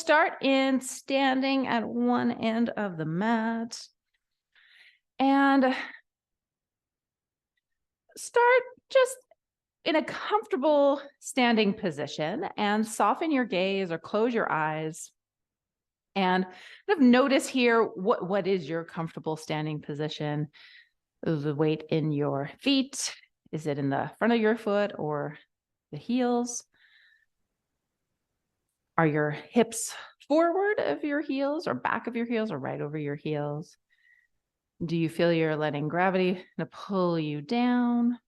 start in standing at one end of the mat. And start just in a comfortable standing position and soften your gaze or close your eyes. And kind of notice here, what is your comfortable standing position? Is the weight in your feet? Is it in the front of your foot or the heels? Are your hips forward of your heels or back of your heels or right over your heels? Do you feel you're letting gravity to pull you down?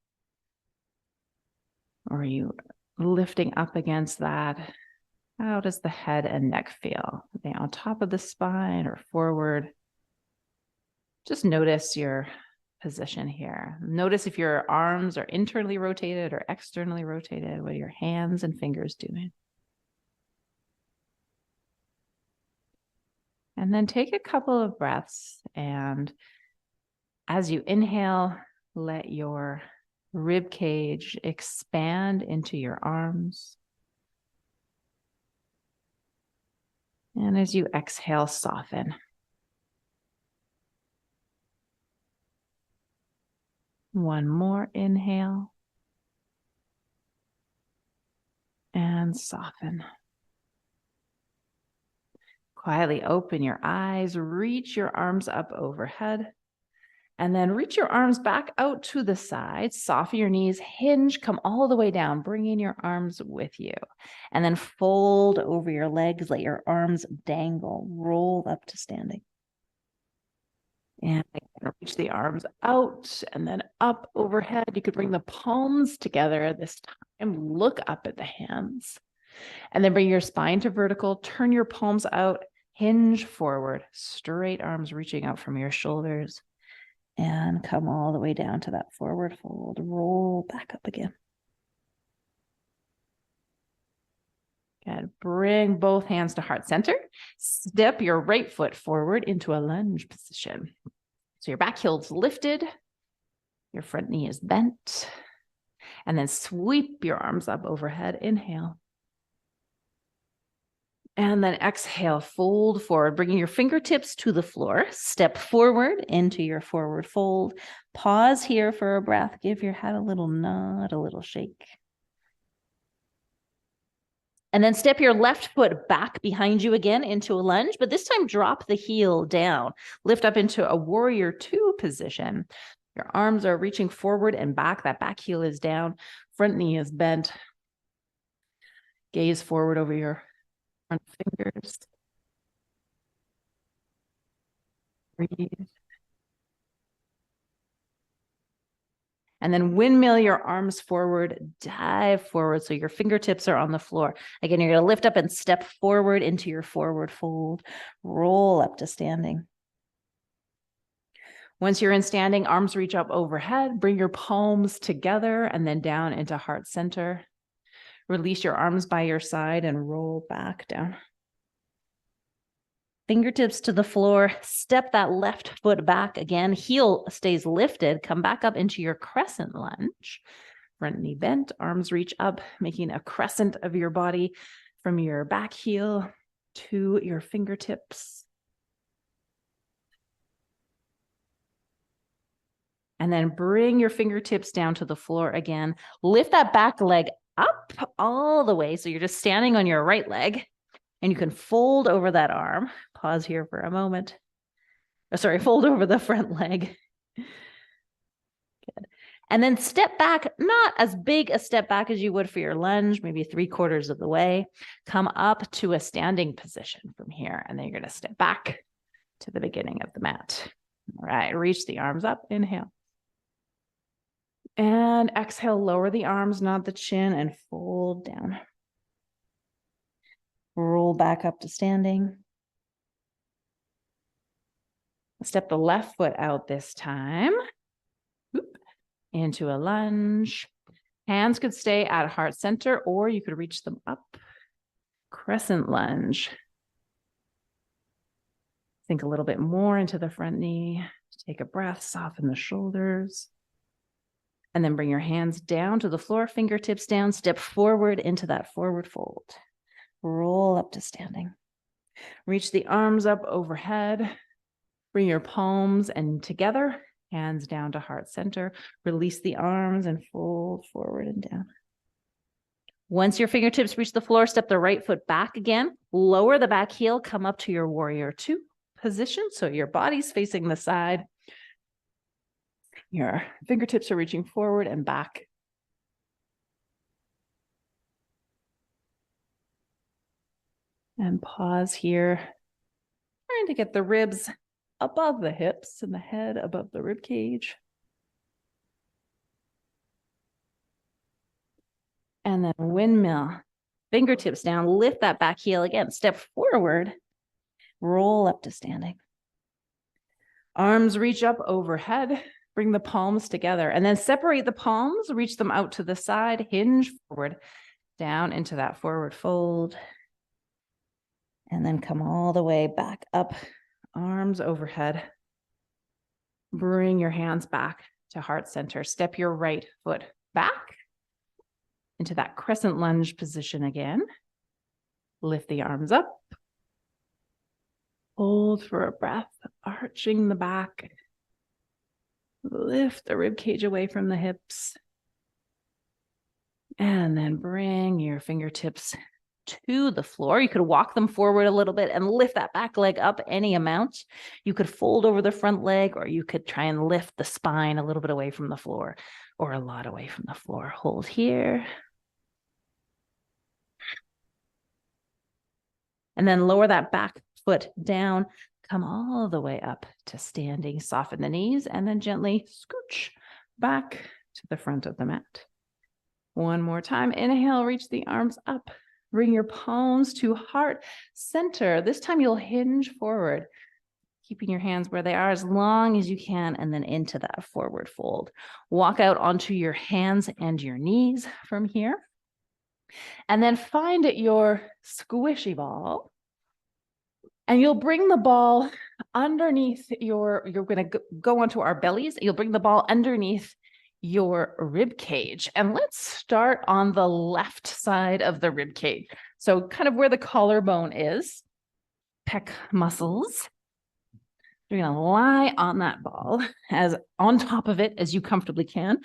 Or are you lifting up against that? How does the head and neck feel? Are they on top of the spine or forward? Just notice your position here. Notice if your arms are internally rotated or externally rotated. What are your hands and fingers doing? And then take a couple of breaths, and as you inhale, let your rib cage expand into your arms. And as you exhale, soften. One more inhale. And soften. Quietly open your eyes, reach your arms up overhead, and then reach your arms back out to the side. Soften your knees, hinge, come all the way down, bringing your arms with you. And then fold over your legs, let your arms dangle, roll up to standing. And reach the arms out and then up overhead. You could bring the palms together this time. Look up at the hands. And then bring your spine to vertical. Turn your palms out. Hinge forward. Straight arms reaching out from your shoulders. And come all the way down to that forward fold. Roll back up again. Good. Bring both hands to heart center. Step your right foot forward into a lunge position. So your back heel's lifted. Your front knee is bent. And then sweep your arms up overhead. Inhale. And then exhale, fold forward, bringing your fingertips to the floor. Step forward into your forward fold. Pause here for a breath. Give your head a little nod, a little shake. And then step your left foot back behind you again into a lunge, but this time drop the heel down. Lift up into a warrior two position. Your arms are reaching forward and back. That back heel is down. Front knee is bent. Gaze forward over your front fingers. Breathe. And then windmill your arms forward, dive forward so your fingertips are on the floor. Again, you're going to lift up and step forward into your forward fold. Roll up to standing. Once you're in standing, arms reach up overhead. Bring your palms together and then down into heart center. Release your arms by your side and roll back down. Fingertips to the floor, step that left foot back again. Heel stays lifted. Come back up into your crescent lunge. Front knee bent, arms reach up, making a crescent of your body from your back heel to your fingertips. And then bring your fingertips down to the floor again. Lift that back leg up all the way. So you're just standing on your right leg. And you can fold over that arm. Pause here for a moment. Fold over the front leg. Good. And then step back, not as big a step back as you would for your lunge, maybe 3/4 of the way. Come up to a standing position from here. And then you're going to step back to the beginning of the mat. All right, reach the arms up. Inhale. And exhale, lower the arms, nod the chin, and fold down. Roll back up to standing. Step the left foot out this time. Into a lunge. Hands could stay at heart center, or you could reach them up. Crescent lunge. Sink a little bit more into the front knee. Take a breath, soften the shoulders. And then bring your hands down to the floor, fingertips down, step forward into that forward fold. Roll up to standing. Reach the arms up overhead. Bring your palms and together, hands down to heart center. Release the arms and fold forward and down. Once your fingertips reach the floor, step the right foot back again. Lower the back heel, come up to your warrior two position. So your body's facing the side. Your fingertips are reaching forward and back. And pause here. Trying to get the ribs above the hips and the head above the rib cage. And then windmill, fingertips down, lift that back heel again, step forward, roll up to standing. Arms reach up overhead, bring the palms together, and then separate the palms, reach them out to the side, hinge forward, down into that forward fold. And then come all the way back up, arms overhead. Bring your hands back to heart center. Step your right foot back into that crescent lunge position again. Lift the arms up. Hold for a breath, arching the back. Lift the rib cage away from the hips. And then bring your fingertips to the floor. You could walk them forward a little bit and lift that back leg up any amount. You could fold over the front leg, or you could try and lift the spine a little bit away from the floor, or a lot away from the floor. Hold here. And then lower that back foot down, come all the way up to standing, soften the knees, and then gently scooch back to the front of the mat. One more time, inhale, reach the arms up, bring your palms to heart center. This time you'll hinge forward, keeping your hands where they are as long as you can, and then into that forward fold. Walk out onto your hands and your knees from here. And then find your squishy ball. And you'll bring the ball underneath you're going to go onto our bellies. You'll bring the ball underneath your rib cage. And let's start on the left side of the rib cage. So kind of where the collarbone is, pec muscles. You're going to lie on that ball as on top of it as you comfortably can.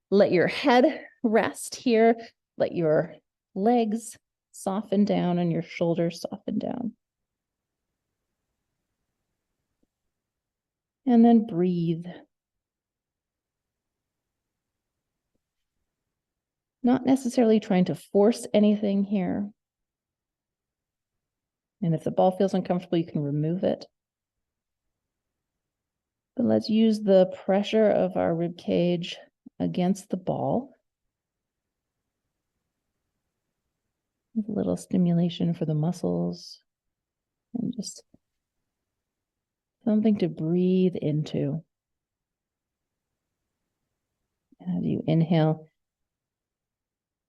Let your head rest here. Let your legs soften down and your shoulders soften down. And then breathe. Not necessarily trying to force anything here. And if the ball feels uncomfortable, you can remove it. But let's use the pressure of our rib cage against the ball. With a little stimulation for the muscles. And just something to breathe into. As you inhale,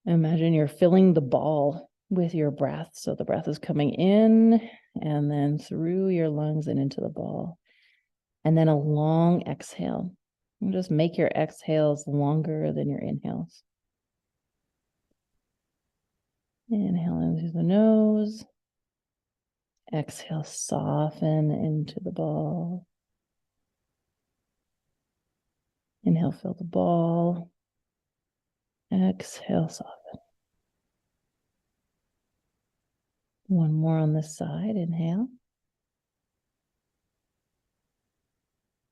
imagine you're filling the ball with your breath. So the breath is coming in and then through your lungs and into the ball. And then a long exhale. And just make your exhales longer than your inhales. Inhale in through the nose. Exhale, soften into the ball. Inhale, fill the ball. Exhale, soften. One more on this side. Inhale.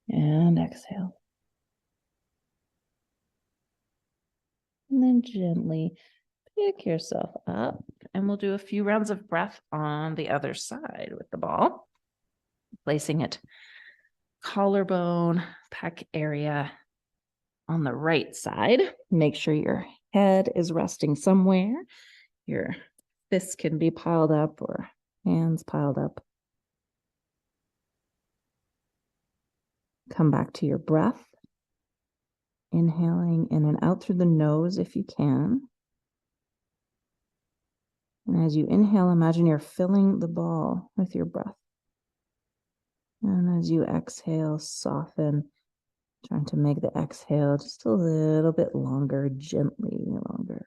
And exhale. And then gently pick yourself up. And we'll do a few rounds of breath on the other side with the ball. Placing it collarbone, pec area on the right side. Make sure your head is resting somewhere. Your fists can be piled up or hands piled up. Come back to your breath. Inhaling in and out through the nose if you can. And as you inhale, imagine you're filling the ball with your breath. And as you exhale, soften, trying to make the exhale just a little bit longer, gently longer.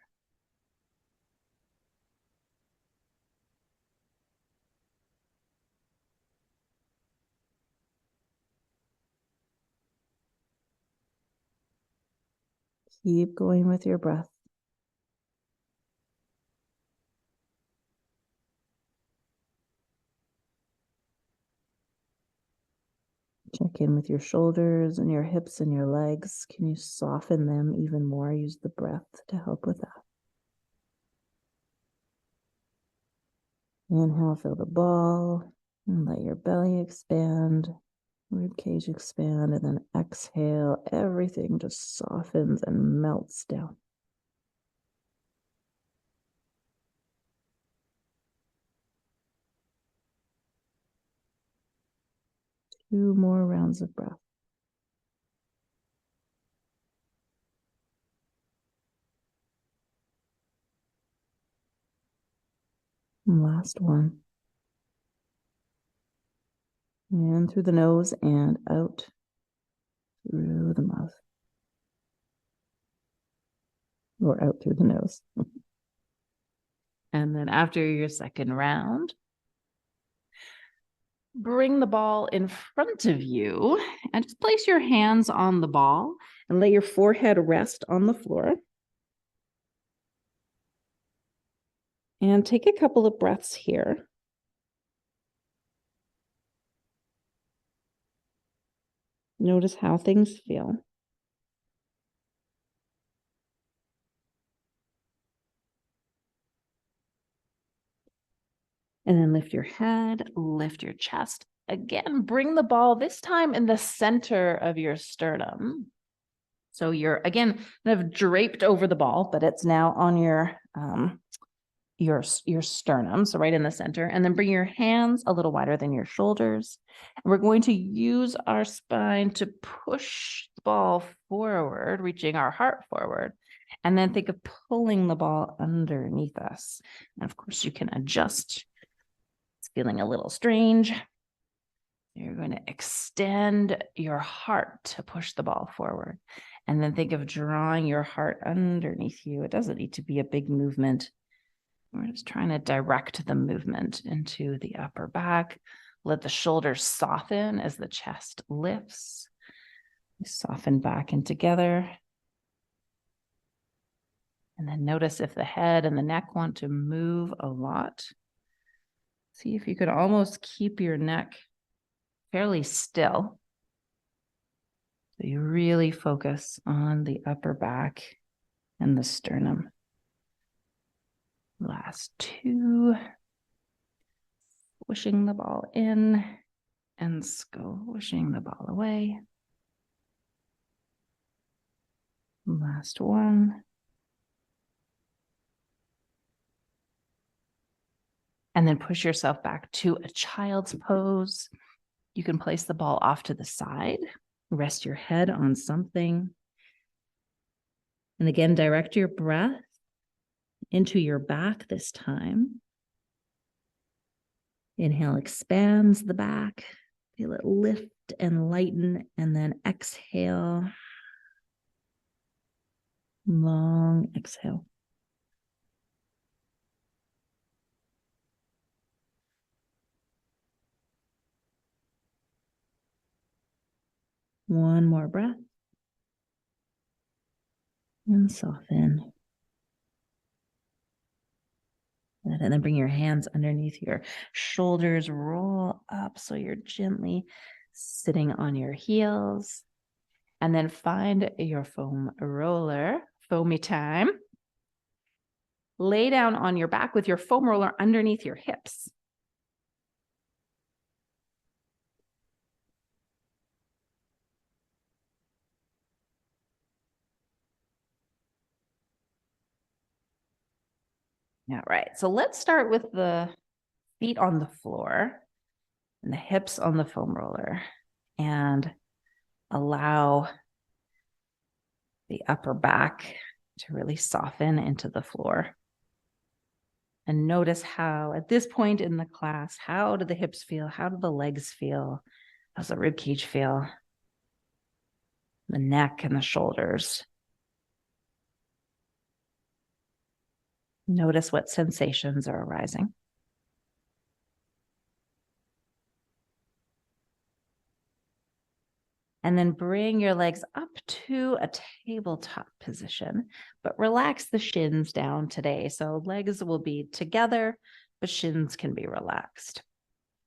Keep going with your breath. Check in with your shoulders and your hips and your legs. Can you soften them even more? Use the breath to help with that. Inhale, feel the ball, and let your belly expand, rib cage expand, and then exhale. Everything just softens and melts down. Two more rounds of breath. And last one. In through the nose and out through the mouth. Or out through the nose. And then after your second round, bring the ball in front of you and just place your hands on the ball and let your forehead rest on the floor. And take a couple of breaths here. Notice how things feel. And then lift your head, lift your chest. Again, bring the ball this time in the center of your sternum. So you're, again, kind of draped over the ball, but it's now on your sternum, so right in the center. And then bring your hands a little wider than your shoulders. And we're going to use our spine to push the ball forward, reaching our heart forward. And then think of pulling the ball underneath us. And of course, you can adjust. It's feeling a little strange. You're going to extend your heart to push the ball forward. And then think of drawing your heart underneath you. It doesn't need to be a big movement. We're just trying to direct the movement into the upper back. Let the shoulders soften as the chest lifts. Soften back and together. And then notice if the head and the neck want to move a lot. See if you could almost keep your neck fairly still. So you really focus on the upper back and the sternum. Last two. Pushing the ball in and squishing the ball away. Last one. And then push yourself back to a child's pose. You can place the ball off to the side. Rest your head on something. And again, direct your breath into your back this time. Inhale, expands the back. Feel it lift and lighten, and then exhale. Long exhale. One more breath. And soften. And then bring your hands underneath your shoulders, roll up so you're gently sitting on your heels. And then find your foam roller, foamy time. Lay down on your back with your foam roller underneath your hips. All right, so let's start with the feet on the floor and the hips on the foam roller, and allow the upper back to really soften into the floor. And notice how, at this point in the class, how do the hips feel? How do the legs feel? How's the rib cage feel? The neck and the shoulders. Notice what sensations are arising. And then bring your legs up to a tabletop position, but relax the shins down today. So legs will be together, but shins can be relaxed.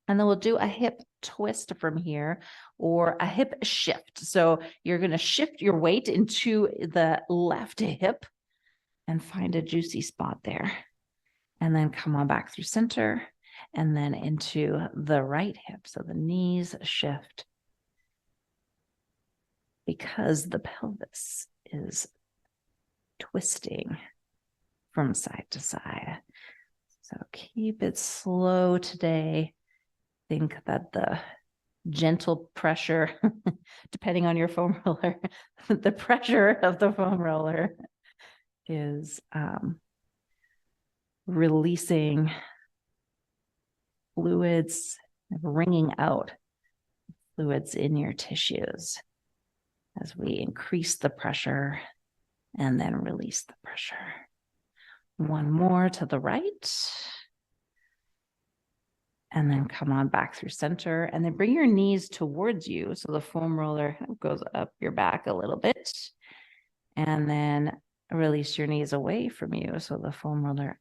And then we'll do a hip twist from here, or a hip shift. So you're going to shift your weight into the left hip and find a juicy spot there. And then come on back through center and then into the right hip. So the knees shift because the pelvis is twisting from side to side. So keep it slow today. Think that the gentle pressure, depending on your foam roller, the pressure of the foam roller is releasing fluids, wringing out fluids in your tissues as we increase the pressure and then release the pressure. One more to the right. And then come on back through center and then bring your knees towards you. So the foam roller goes up your back a little bit and then release your knees away from you. So the foam roller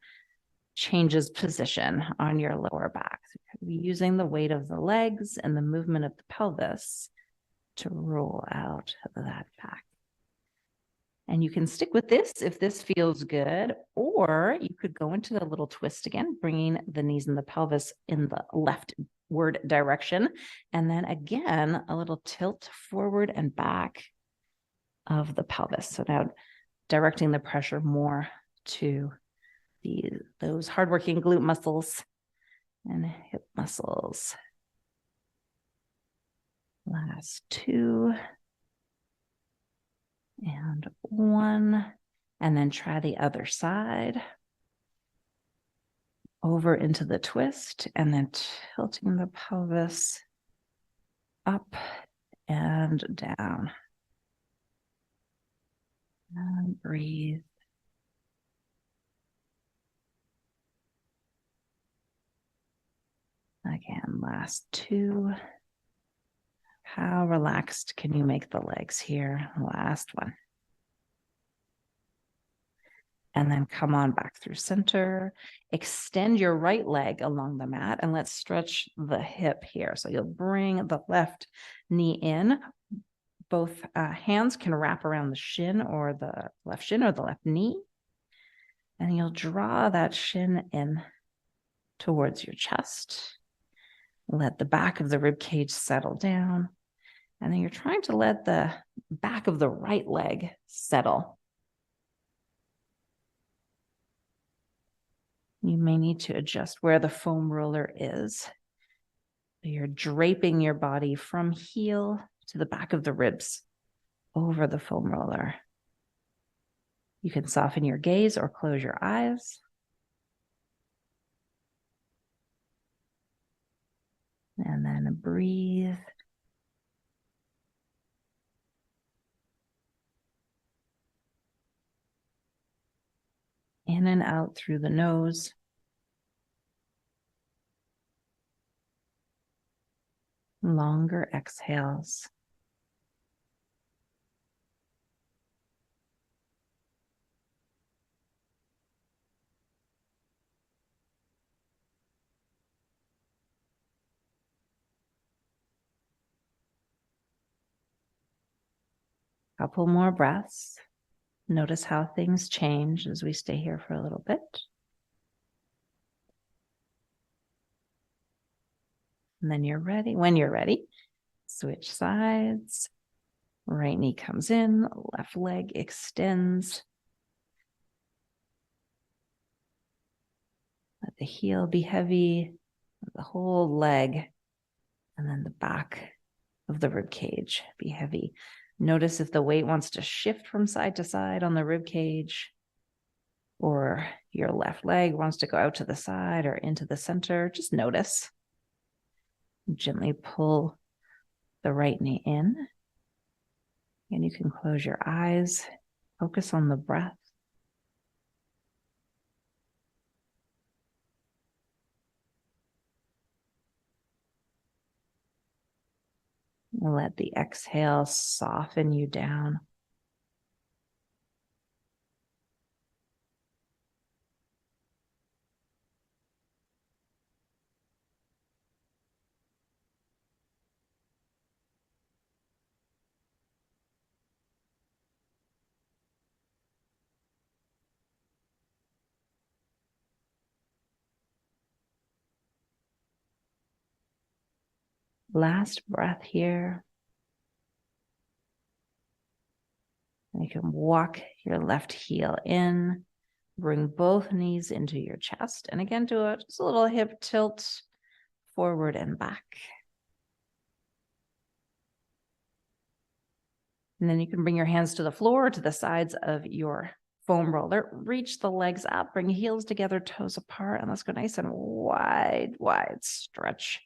changes position on your lower back. So you're using the weight of the legs and the movement of the pelvis to roll out of that back. And you can stick with this if this feels good, or you could go into the little twist again, bringing the knees and the pelvis in the leftward direction. And then again, a little tilt forward and back of the pelvis. So now directing the pressure more to those hardworking glute muscles and hip muscles. Last two. And one, and then try the other side. Over into the twist, and then tilting the pelvis up and down. And breathe. Again, last two. How relaxed can you make the legs here? Last one. And then come on back through center. Extend your right leg along the mat and let's stretch the hip here. So you'll bring the left knee in. Both hands can wrap around the shin or the left knee. And you'll draw that shin in towards your chest. Let the back of the rib cage settle down. And then you're trying to let the back of the right leg settle. You may need to adjust where the foam roller is. You're draping your body from heel to the back of the ribs over the foam roller. You can soften your gaze or close your eyes. And then breathe. In and out through the nose. Longer exhales. Couple more breaths. Notice how things change as we stay here for a little bit. And then you're ready. When you're ready, switch sides. Right knee comes in, left leg extends. Let the heel be heavy, the whole leg, and then the back of the rib cage be heavy. Notice if the weight wants to shift from side to side on the rib cage, or your left leg wants to go out to the side or into the center. Just notice. Gently pull the right knee in. And you can close your eyes. Focus on the breath. Let the exhale soften you down. Last breath here. You can walk your left heel in, bring both knees into your chest. And again, do just a little hip tilt forward and back. And then you can bring your hands to the floor or to the sides of your foam roller. Reach the legs up, bring heels together, toes apart, and let's go nice and wide, wide stretch.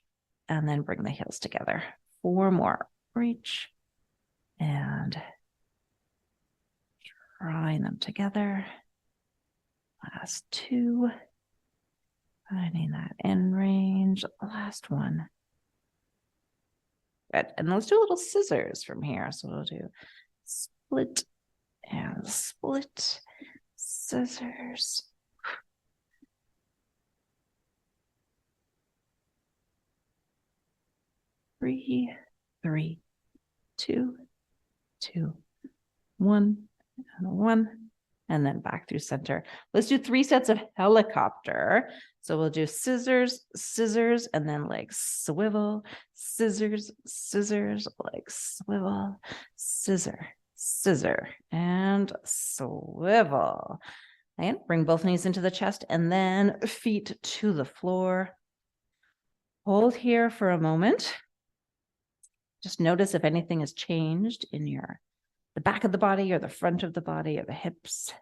And then bring the heels together. 4 more. Reach and drawing them together. Last 2. Finding that end range. Last 1. Good. And let's do a little scissors from here. So we'll do split and split, scissors. Three, 2, 2, 1, and 1, and then back through center. Let's do 3 sets of helicopter. So we'll do scissors, scissors, and then legs swivel, scissors, scissors, legs swivel, scissor, scissor, and swivel. And bring both knees into the chest and then feet to the floor. Hold here for a moment. Just notice if anything has changed in the back of the body or the front of the body or the hips.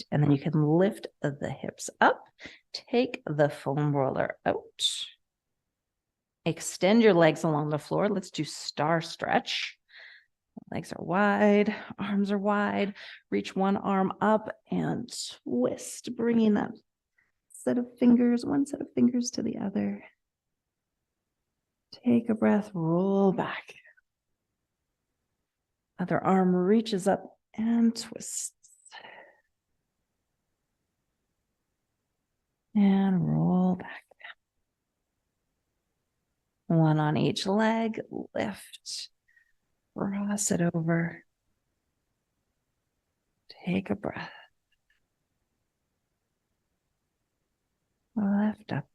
And then you can lift the hips up, take the foam roller out, extend your legs along the floor. Let's do star stretch. Legs are wide, arms are wide. Reach one arm up and twist, bringing that one set of fingers to the other. Take a breath, roll back. Other arm reaches up and twists. And roll back. One on each leg, lift, cross it over. Take a breath. Lift up.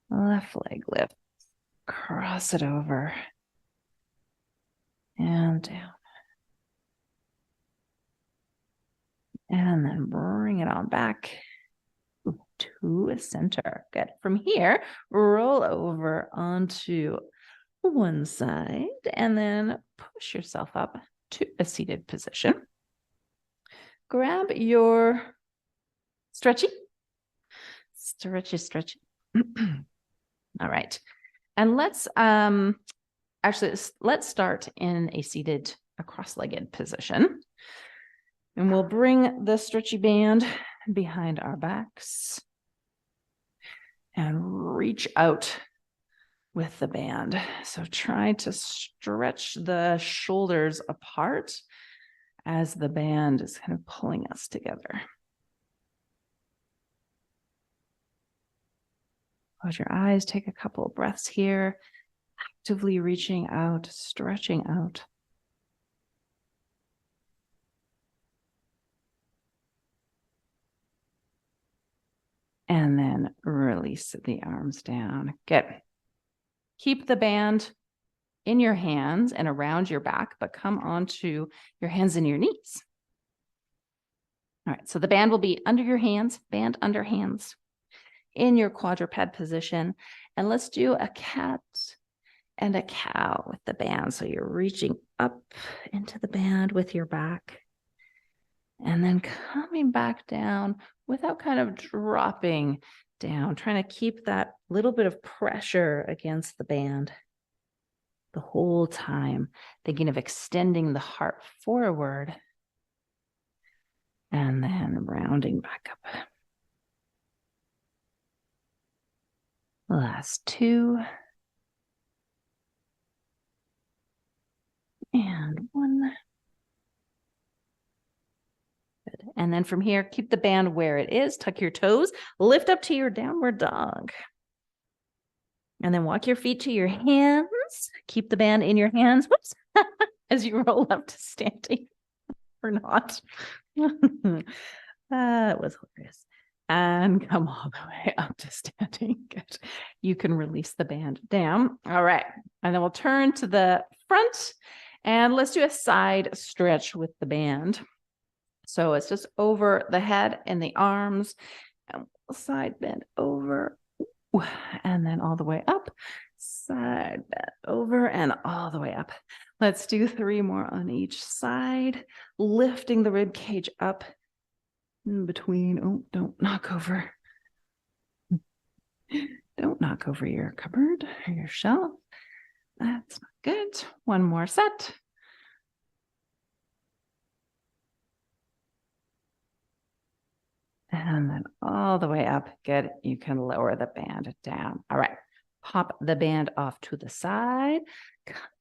Left leg lift. Cross it over. And down. And then bring it on back to a center. Good. From here, roll over onto one side and then push yourself up to a seated position. Grab your stretchy. Stretchy, stretchy. All right. And let's start in a cross-legged position. And we'll bring the stretchy band behind our backs and reach out with the band. So try to stretch the shoulders apart as the band is kind of pulling us together. Close your eyes, take a couple of breaths here, actively reaching out, stretching out. And then release the arms down. Good. Keep the band in your hands and around your back, but come onto your hands and your knees. All right, so the band will be under your hands, band under hands, in your quadruped position. And let's do a cat and a cow with the band. So you're reaching up into the band with your back and then coming back down without kind of dropping down, trying to keep that little bit of pressure against the band the whole time, thinking of extending the heart forward and then rounding back up. Last two. And one. Good. And then from here, keep the band where it is. Tuck your toes. Lift up to your downward dog. And then walk your feet to your hands. Keep the band in your hands. Whoops. As you roll up to standing or not. That was hilarious. And come all the way up to standing. Good. You can release the band down. All right. And then we'll turn to the front and let's do a side stretch with the band. So it's just over the head and the arms and side bend over and then all the way up, side bend over and all the way up. Let's do 3 more on each side, lifting the rib cage up in between. Oh, don't knock over. Don't knock over your cupboard or your shelf. That's not good. One more set. And then all the way up. Good. You can lower the band down. All right. Pop the band off to the side.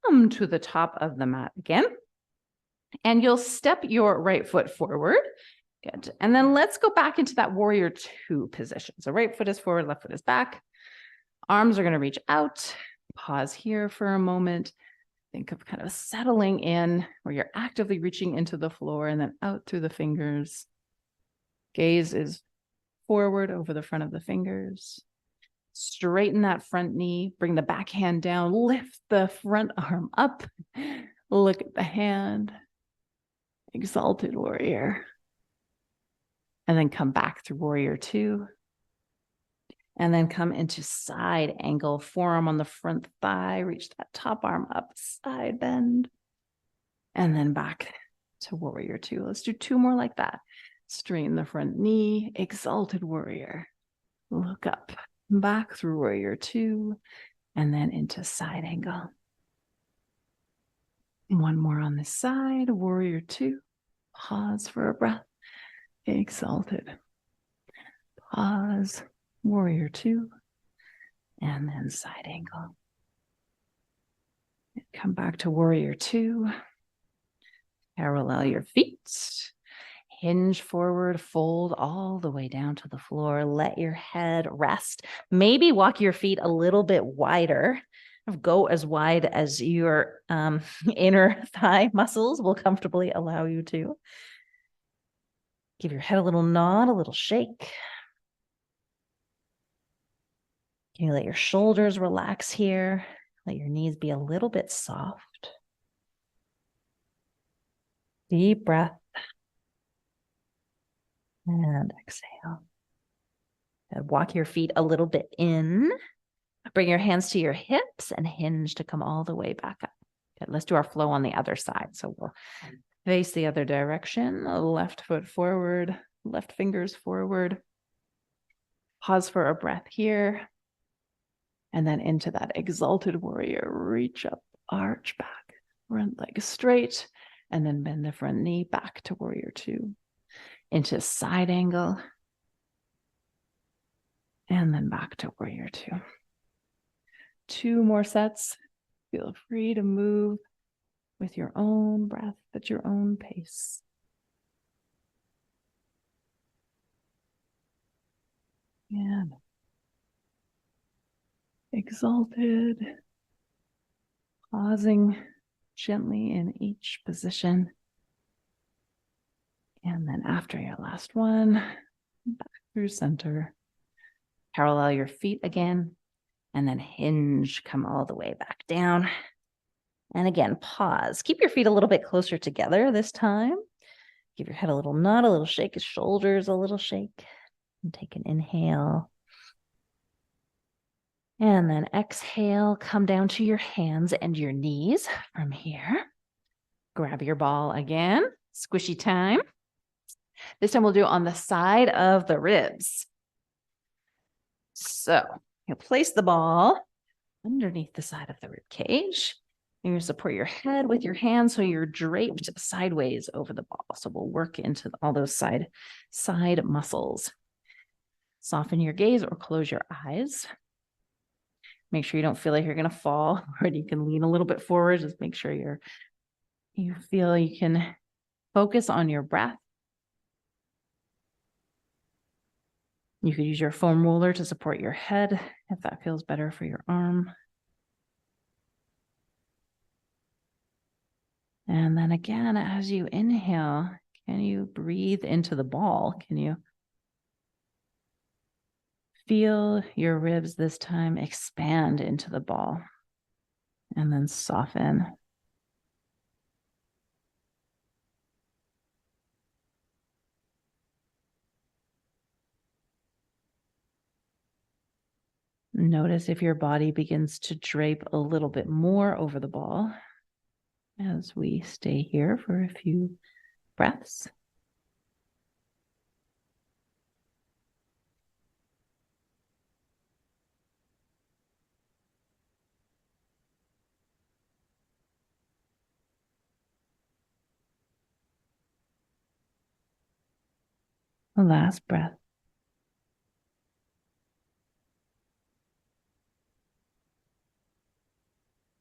Come to the top of the mat again. And you'll step your right foot forward. Good. And then let's go back into that warrior 2 position. So right foot is forward, left foot is back. Arms are going to reach out. Pause here for a moment. Think of kind of settling in where you're actively reaching into the floor and then out through the fingers. Gaze is forward over the front of the fingers. Straighten that front knee. Bring the back hand down. Lift the front arm up. Look at the hand. Exalted warrior. And then come back through warrior 2. And then come into side angle, forearm on the front thigh. Reach that top arm up, side bend. And then back to warrior 2. Let's do 2 more like that. Straighten the front knee, exalted warrior. Look up, back through warrior 2, and then into side angle. 1 more on this side, warrior 2. Pause for a breath. Exalted. Pause, warrior 2, and then side angle. Come back to warrior 2. Parallel your feet. Hinge forward, fold all the way down to the floor. Let your head rest. Maybe walk your feet a little bit wider. Go as wide as your inner thigh muscles will comfortably allow you to. Give your head a little nod, a little shake. Can you let your shoulders relax here? Let your knees be a little bit soft. Deep breath. And exhale. And walk your feet a little bit in. Bring your hands to your hips and hinge to come all the way back up. Okay, let's do our flow on the other side. So we'll face the other direction. Left foot forward, left fingers forward. Pause for a breath here. And then into that exalted warrior. Reach up, arch back, front leg straight, and then bend the front knee back to warrior 2. Into side angle, and then back to warrior 2. 2 more sets. Feel free to move with your own breath at your own pace. And exalted, pausing gently in each position. And then after your last one, back through center. Parallel your feet again, and then hinge, come all the way back down. And again, pause. Keep your feet a little bit closer together this time. Give your head a little nod, a little shake, shoulders a little shake. And take an inhale. And then exhale, come down to your hands and your knees from here. Grab your ball again, squishy time. This time we'll do it on the side of the ribs. So you'll place the ball underneath the side of the rib cage. And you support your head with your hands so you're draped sideways over the ball. So we'll work into all those side muscles. Soften your gaze or close your eyes. Make sure you don't feel like you're going to fall, or you can lean a little bit forward. Just make sure you feel you can focus on your breath. You could use your foam roller to support your head if that feels better for your arm. And then again, as you inhale, can you breathe into the ball? Can you feel your ribs this time expand into the ball and then soften? Notice if your body begins to drape a little bit more over the ball as we stay here for a few breaths. The last breath.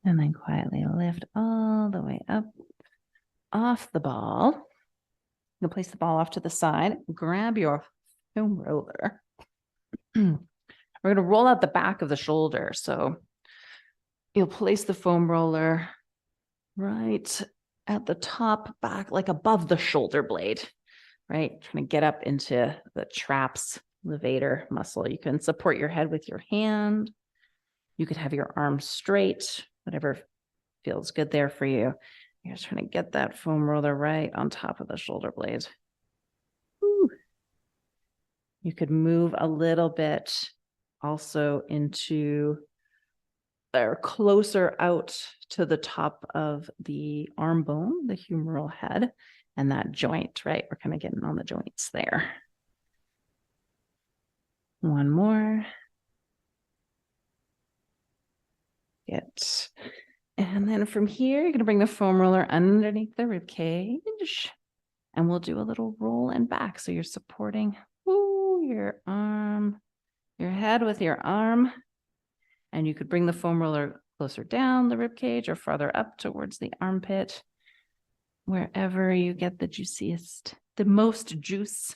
And then quietly lift all the way up off the ball. You'll place the ball off to the side. Grab your foam roller. We're going to roll out the back of the shoulder. So you'll place the foam roller right at the top back, like above the shoulder blade, right? Trying to get up into the traps levator muscle. You can support your head with your hand. You could have your arms straight, whatever feels good there for you. You're just trying to get that foam roller right on top of the shoulder blade. Woo. You could move a little bit also into or closer out to the top of the arm bone, the humeral head, and that joint, right? We're kind of getting on the joints there. One more. Good. And then from here, you're going to bring the foam roller underneath the rib cage, and we'll do a little roll and back. So you're supporting your arm, your head with your arm, and you could bring the foam roller closer down the rib cage or farther up towards the armpit, wherever you get the juiciest, the most juice,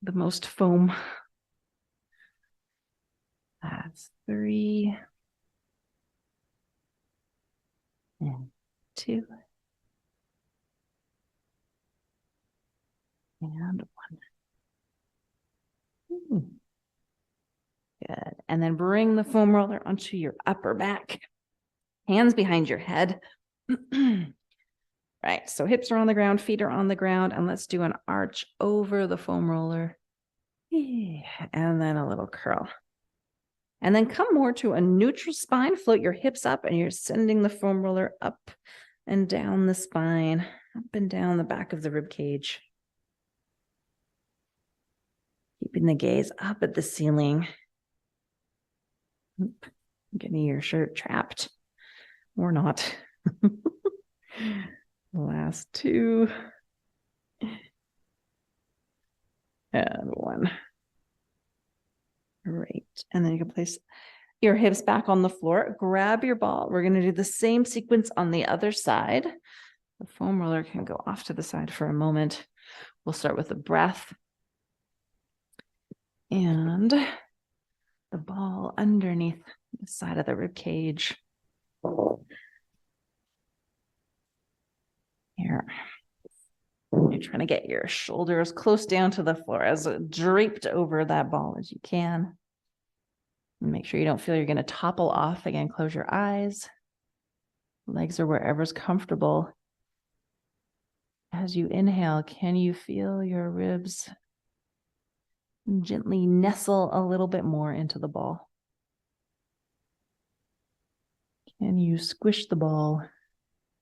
the most foam. That's 3 and 2 and 1. Good. And then bring the foam roller onto your upper back, hands behind your head. Right. So hips are on the ground, feet are on the ground, and let's do an arch over the foam roller. And then a little curl. And then come more to a neutral spine. Float your hips up, and you're sending the foam roller up and down the spine, up and down the back of the rib cage. Keeping the gaze up at the ceiling. Getting your shirt trapped or not. Last 2 and 1. Great. And then you can place your hips back on the floor. Grab your ball. We're going to do the same sequence on the other side. The foam roller can go off to the side for a moment. We'll start with the breath. And the ball underneath the side of the rib cage. Here. You're trying to get your shoulders close down to the floor, as draped over that ball as you can. And make sure you don't feel you're going to topple off. Again, close your eyes. Legs are wherever's comfortable. As you inhale, can you feel your ribs gently nestle a little bit more into the ball? Can you squish the ball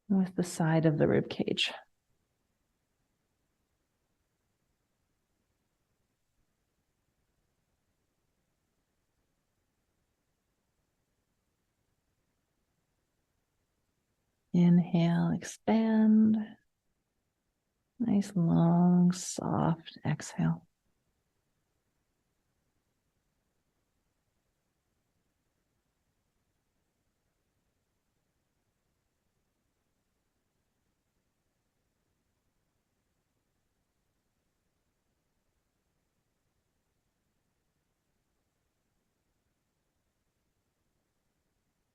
with the side of the rib cage? Inhale, expand. Nice, long, soft exhale.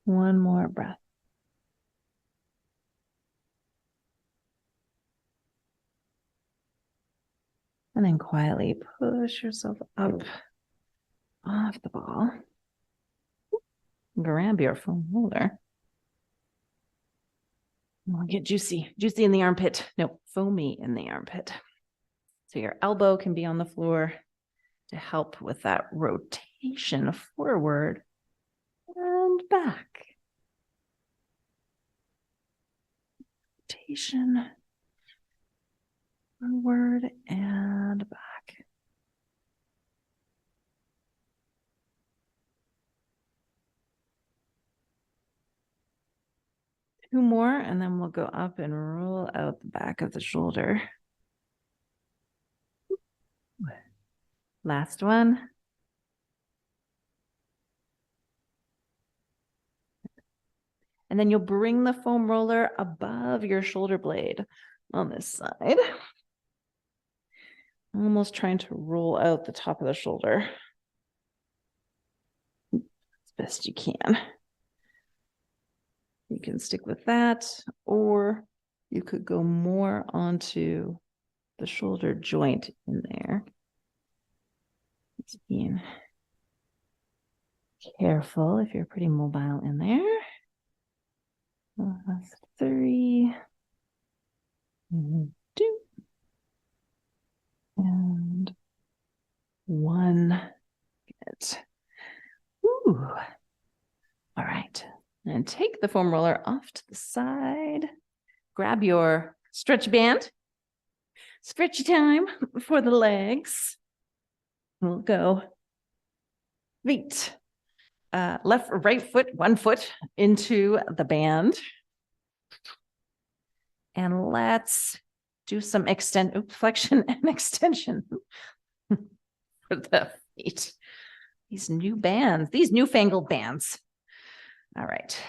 One more breath. And then quietly push yourself up off the ball. Grab your foam roller. We'll get juicy in the armpit. No, foamy in the armpit. So your elbow can be on the floor to help with that rotation forward and back. Rotation forward and back. Two more, and then we'll go up and roll out the back of the shoulder. Last one. And then you'll bring the foam roller above your shoulder blade on this side. Almost trying to roll out the top of the shoulder as best you can. You can stick with that, or you could go more onto the shoulder joint in there. Just being careful if you're pretty mobile in there. Last 3, 2, and 1. Good. Ooh. All right. And take the foam roller off to the side. Grab your stretch band. Stretchy time for the legs. We'll go feet, left or right foot, 1 foot into the band. And let's do some flexion and extension for the feet. These new bands, these newfangled bands. All right.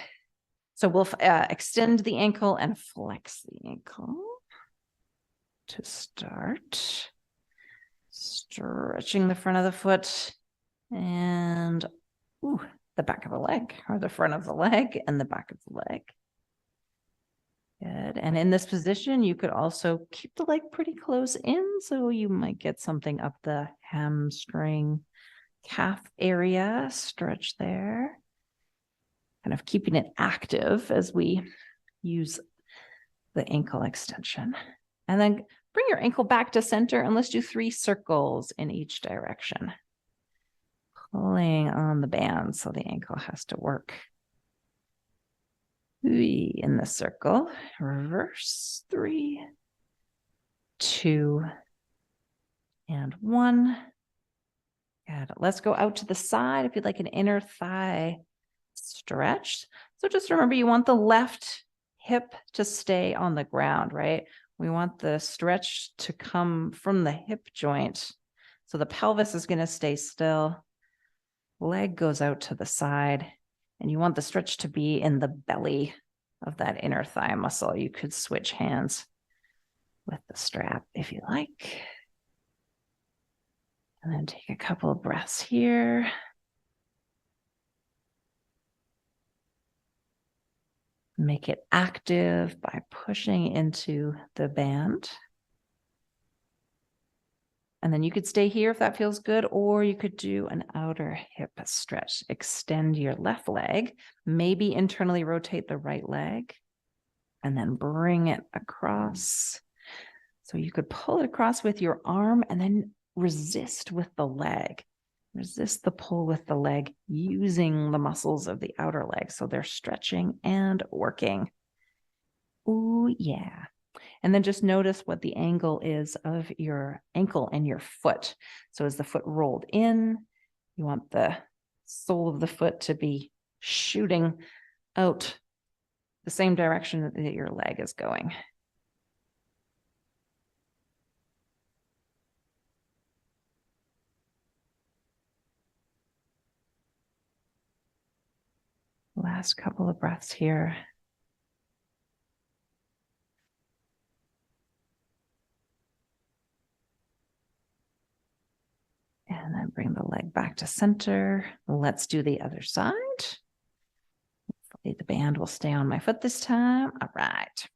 So we'll extend the ankle and flex the ankle to start. Stretching the front of the foot and the back of the leg, or the front of the leg and the back of the leg. Good. And in this position, you could also keep the leg pretty close in, so you might get something up the hamstring, calf area, stretch there. Kind of keeping it active as we use the ankle extension. And then bring your ankle back to center and let's do 3 circles in each direction. Pulling on the band so the ankle has to work. In the circle, reverse 3, 2, and 1. Good. Let's go out to the side if you'd like an inner thigh stretch. So just remember, you want the left hip to stay on the ground, right? We want the stretch to come from the hip joint. So the pelvis is going to stay still. Leg goes out to the side, and you want the stretch to be in the belly of that inner thigh muscle. You could switch hands with the strap if you like. And then take a couple of breaths here. Make it active by pushing into the band. And then you could stay here if that feels good, or you could do an outer hip stretch. Extend your left leg, maybe internally rotate the right leg, and then bring it across. So you could pull it across with your arm and then resist with the leg. Resist the pull with the leg using the muscles of the outer leg. So they're stretching and working. Ooh, yeah. And then just notice what the angle is of your ankle and your foot. So as the foot rolled in, you want the sole of the foot to be shooting out the same direction that your leg is going. Last couple of breaths here. And then bring the leg back to center. Let's do the other side. The band will stay on my foot this time. All right.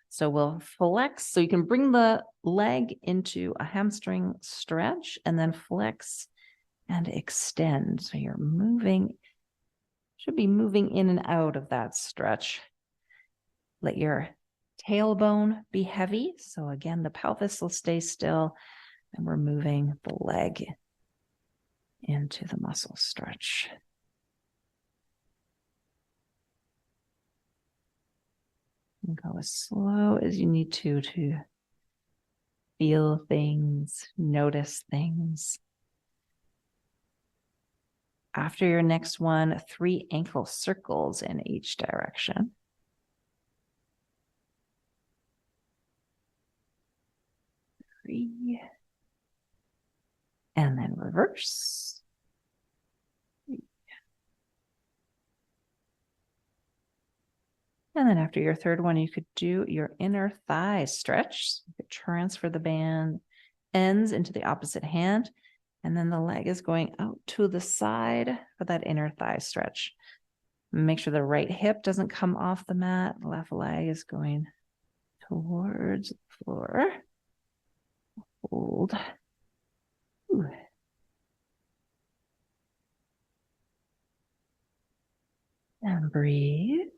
So we'll flex. So you can bring the leg into a hamstring stretch and then flex and extend. So you're moving, should be moving in and out of that stretch. Let your tailbone be heavy. So again, the pelvis will stay still and we're moving the leg into the muscle stretch. And go as slow as you need to feel things, notice things. After your next one, 3 ankle circles in each direction. 3. And then reverse. 3. And then after your third one, you could do your inner thigh stretch. You could transfer the band ends into the opposite hand. And then the leg is going out to the side for that inner thigh stretch. Make sure the right hip doesn't come off the mat. The left leg is going towards the floor. Hold. Ooh. And breathe.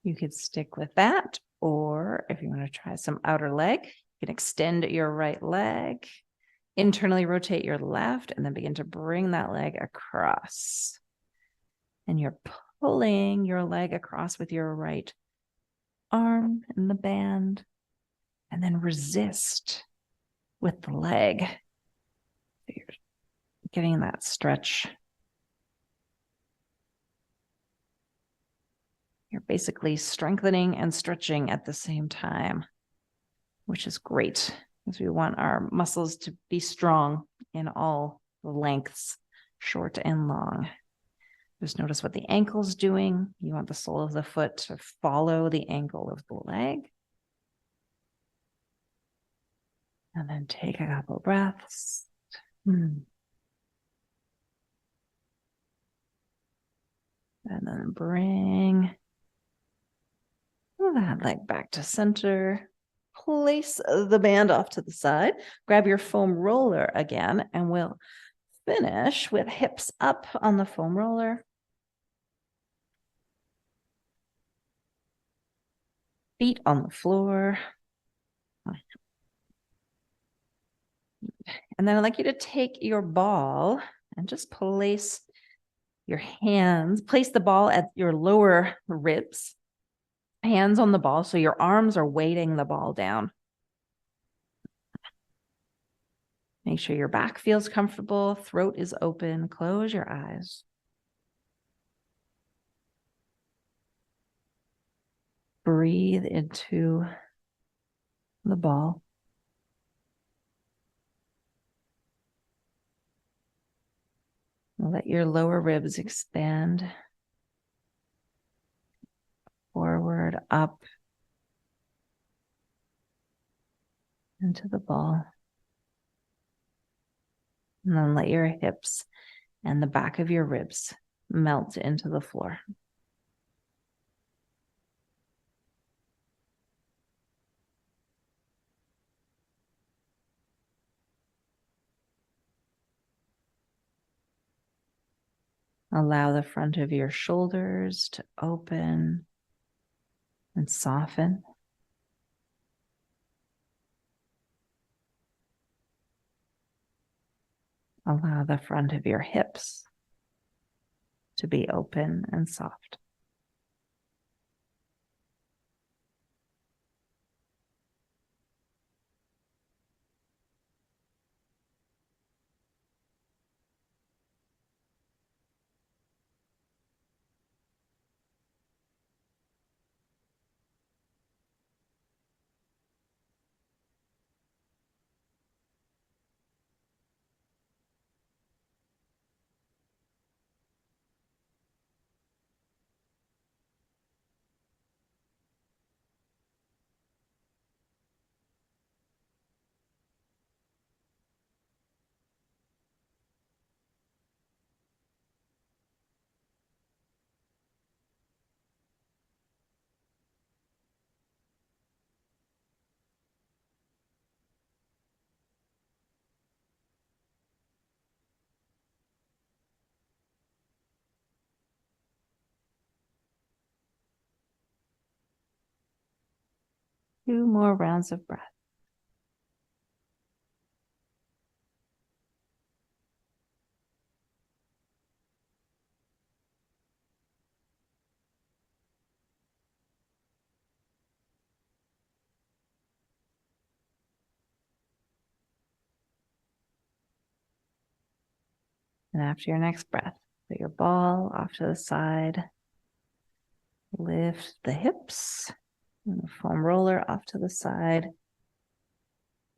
You could stick with that, or if you want to try some outer leg, you can extend your right leg, internally rotate your left, and then begin to bring that leg across. And you're pulling your leg across with your right arm in the band, and then resist with the leg. So you're getting that stretch. You're basically strengthening and stretching at the same time, which is great because we want our muscles to be strong in all lengths, short and long. Just notice what the ankle's doing. You want the sole of the foot to follow the ankle of the leg. And then take a couple breaths. And then bring that leg back to center. Place the band off to the side. Grab your foam roller again, and we'll finish with hips up on the foam roller. Feet on the floor. And then I'd like you to take your ball and just place your hands, place the ball at your lower ribs, hands on the ball. So your arms are weighting the ball down. Make sure your back feels comfortable. Throat is open. Close your eyes. Breathe into the ball. Let your lower ribs expand. Forward, up, into the ball. And then let your hips and the back of your ribs melt into the floor. Allow the front of your shoulders to open and soften. Allow the front of your hips to be open and soft. 2 more rounds of breath. And after your next breath, put your ball off to the side. Lift the hips and the foam roller off to the side.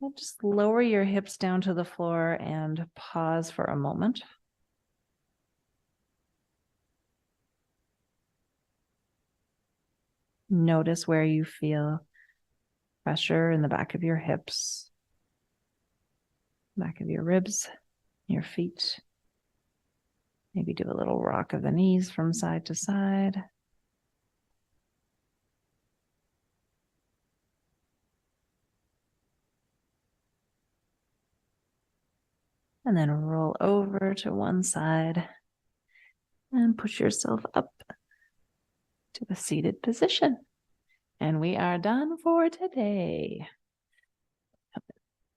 And just lower your hips down to the floor and pause for a moment. Notice where you feel pressure in the back of your hips, back of your ribs, your feet. Maybe do a little rock of the knees from side to side. And then roll over to one side and push yourself up to a seated position. And we are done for today.